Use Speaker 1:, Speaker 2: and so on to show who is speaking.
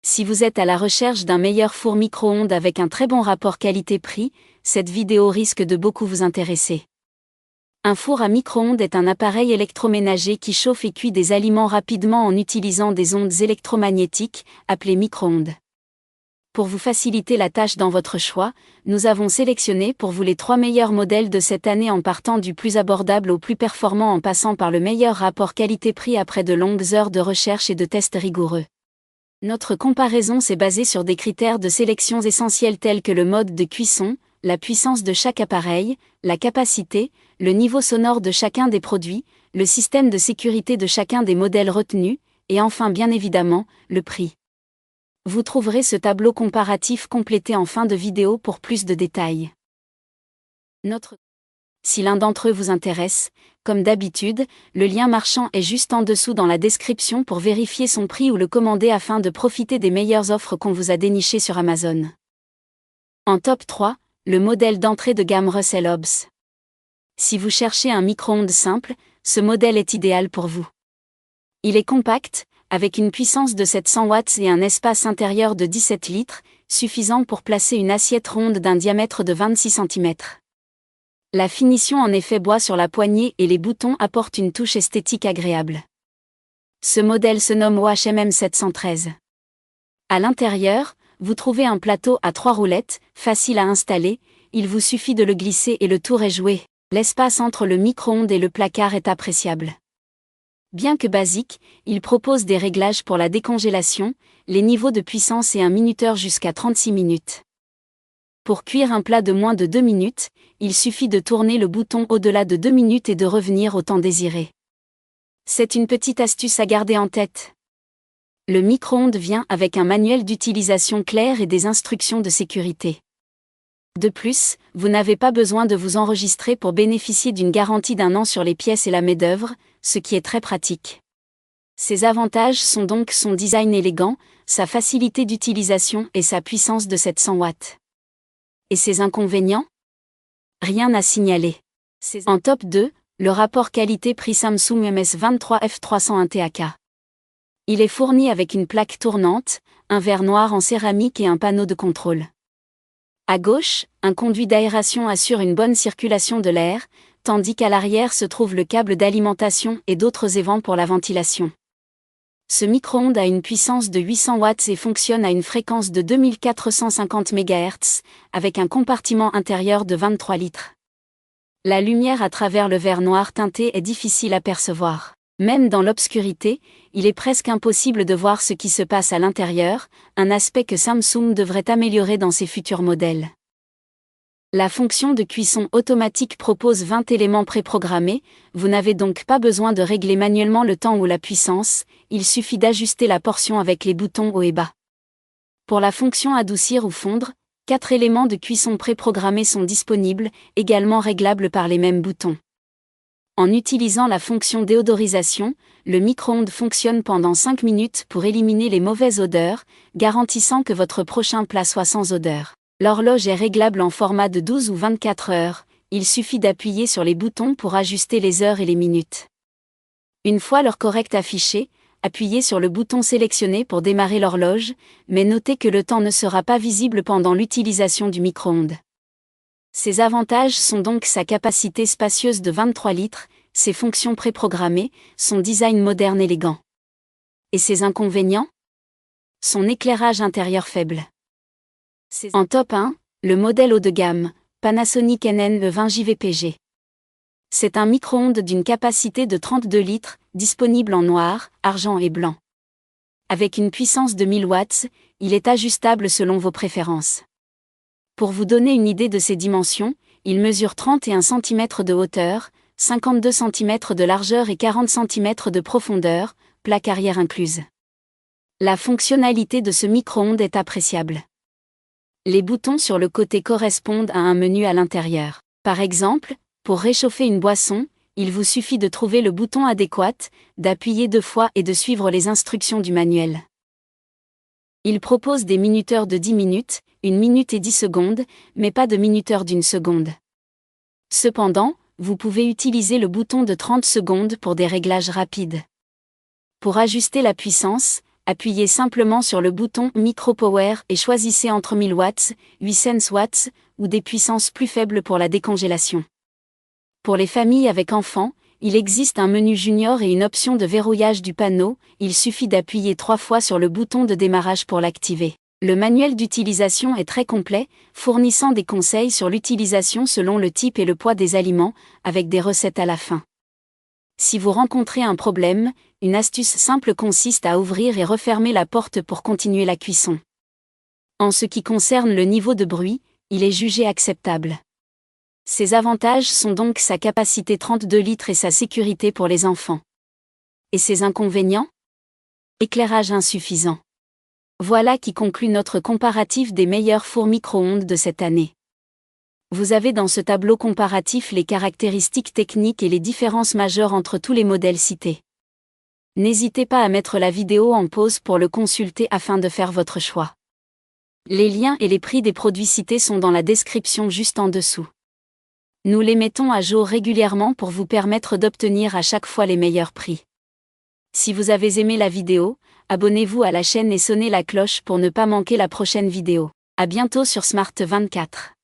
Speaker 1: Si vous êtes à la recherche d'un meilleur four micro-ondes avec un très bon rapport qualité-prix, cette vidéo risque de beaucoup vous intéresser. Un four à micro-ondes est un appareil électroménager qui chauffe et cuit des aliments rapidement en utilisant des ondes électromagnétiques, appelées micro-ondes. Pour vous faciliter la tâche dans votre choix, nous avons sélectionné pour vous les 3 meilleurs modèles de cette année en partant du plus abordable au plus performant en passant par le meilleur rapport qualité-prix après de longues heures de recherche et de tests rigoureux. Notre comparaison s'est basée sur des critères de sélection essentiels tels que le mode de cuisson, la puissance de chaque appareil, la capacité, le niveau sonore de chacun des produits, le système de sécurité de chacun des modèles retenus, et enfin bien évidemment, le prix. Vous trouverez ce tableau comparatif complété en fin de vidéo pour plus de détails. Si l'un d'entre eux vous intéresse, comme d'habitude, le lien marchand est juste en dessous dans la description pour vérifier son prix ou le commander afin de profiter des meilleures offres qu'on vous a dénichées sur Amazon. En top 3, le modèle d'entrée de gamme Russell Hobbs. Si vous cherchez un micro-ondes simple, ce modèle est idéal pour vous. Il est compact, avec une puissance de 700 watts et un espace intérieur de 17 litres, suffisant pour placer une assiette ronde d'un diamètre de 26 cm. La finition en effet bois sur la poignée et les boutons apportent une touche esthétique agréable. Ce modèle se nomme OHMM 713. À l'intérieur, vous trouvez un plateau à 3 roulettes, facile à installer, il vous suffit de le glisser et le tour est joué. L'espace entre le micro-ondes et le placard est appréciable. Bien que basique, il propose des réglages pour la décongélation, les niveaux de puissance et un minuteur jusqu'à 36 minutes. Pour cuire un plat de moins de 2 minutes, il suffit de tourner le bouton au-delà de 2 minutes et de revenir au temps désiré. C'est une petite astuce à garder en tête. Le micro-ondes vient avec un manuel d'utilisation clair et des instructions de sécurité. De plus, vous n'avez pas besoin de vous enregistrer pour bénéficier d'une garantie d'1 an sur les pièces et la main-d'œuvre, ce qui est très pratique. Ses avantages sont donc son design élégant, sa facilité d'utilisation et sa puissance de 700 watts. Et ses inconvénients ? Rien à signaler. En top 2, le rapport qualité-prix Samsung MS23 F301 TAK. Il est fourni avec une plaque tournante, un verre noir en céramique et un panneau de contrôle. À gauche, un conduit d'aération assure une bonne circulation de l'air, tandis qu'à l'arrière se trouve le câble d'alimentation et d'autres évents pour la ventilation. Ce micro-ondes a une puissance de 800 watts et fonctionne à une fréquence de 2450 MHz, avec un compartiment intérieur de 23 litres. La lumière à travers le verre noir teinté est difficile à percevoir. Même dans l'obscurité, il est presque impossible de voir ce qui se passe à l'intérieur, un aspect que Samsung devrait améliorer dans ses futurs modèles. La fonction de cuisson automatique propose 20 éléments préprogrammés, vous n'avez donc pas besoin de régler manuellement le temps ou la puissance, il suffit d'ajuster la portion avec les boutons haut et bas. Pour la fonction adoucir ou fondre, 4 éléments de cuisson préprogrammés sont disponibles, également réglables par les mêmes boutons. En utilisant la fonction déodorisation, le micro-ondes fonctionne pendant 5 minutes pour éliminer les mauvaises odeurs, garantissant que votre prochain plat soit sans odeur. L'horloge est réglable en format de 12 ou 24 heures, il suffit d'appuyer sur les boutons pour ajuster les heures et les minutes. Une fois l'heure correcte affichée, appuyez sur le bouton sélectionné pour démarrer l'horloge, mais notez que le temps ne sera pas visible pendant l'utilisation du micro-ondes. Ses avantages sont donc sa capacité spacieuse de 23 litres, ses fonctions préprogrammées, son design moderne élégant. Et ses inconvénients ? Son éclairage intérieur faible. En top 1, le modèle haut de gamme, Panasonic NN20 JVPG. C'est un micro-ondes d'une capacité de 32 litres, disponible en noir, argent et blanc. Avec une puissance de 1000 watts, il est ajustable selon vos préférences. Pour vous donner une idée de ses dimensions, il mesure 31 cm de hauteur, 52 cm de largeur et 40 cm de profondeur, plaque arrière incluse. La fonctionnalité de ce micro-ondes est appréciable. Les boutons sur le côté correspondent à un menu à l'intérieur. Par exemple, pour réchauffer une boisson, il vous suffit de trouver le bouton adéquat, d'appuyer 2 fois et de suivre les instructions du manuel. Il propose des minuteurs de 10 minutes, 1 minute et 10 secondes, mais pas de minuteur d'1 seconde. Cependant, vous pouvez utiliser le bouton de 30 secondes pour des réglages rapides. Pour ajuster la puissance, appuyez simplement sur le bouton Micro Power et choisissez entre 1000 watts, 800 watts, ou des puissances plus faibles pour la décongélation. Pour les familles avec enfants, il existe un menu junior et une option de verrouillage du panneau, il suffit d'appuyer 3 fois sur le bouton de démarrage pour l'activer. Le manuel d'utilisation est très complet, fournissant des conseils sur l'utilisation selon le type et le poids des aliments, avec des recettes à la fin. Si vous rencontrez un problème, une astuce simple consiste à ouvrir et refermer la porte pour continuer la cuisson. En ce qui concerne le niveau de bruit, il est jugé acceptable. Ses avantages sont donc sa capacité 32 litres et sa sécurité pour les enfants. Et ses inconvénients ? Éclairage insuffisant. Voilà qui conclut notre comparatif des meilleurs fours micro-ondes de cette année. Vous avez dans ce tableau comparatif les caractéristiques techniques et les différences majeures entre tous les modèles cités. N'hésitez pas à mettre la vidéo en pause pour le consulter afin de faire votre choix. Les liens et les prix des produits cités sont dans la description juste en dessous. Nous les mettons à jour régulièrement pour vous permettre d'obtenir à chaque fois les meilleurs prix. Si vous avez aimé la vidéo, abonnez-vous à la chaîne et sonnez la cloche pour ne pas manquer la prochaine vidéo. À bientôt sur Smart 24.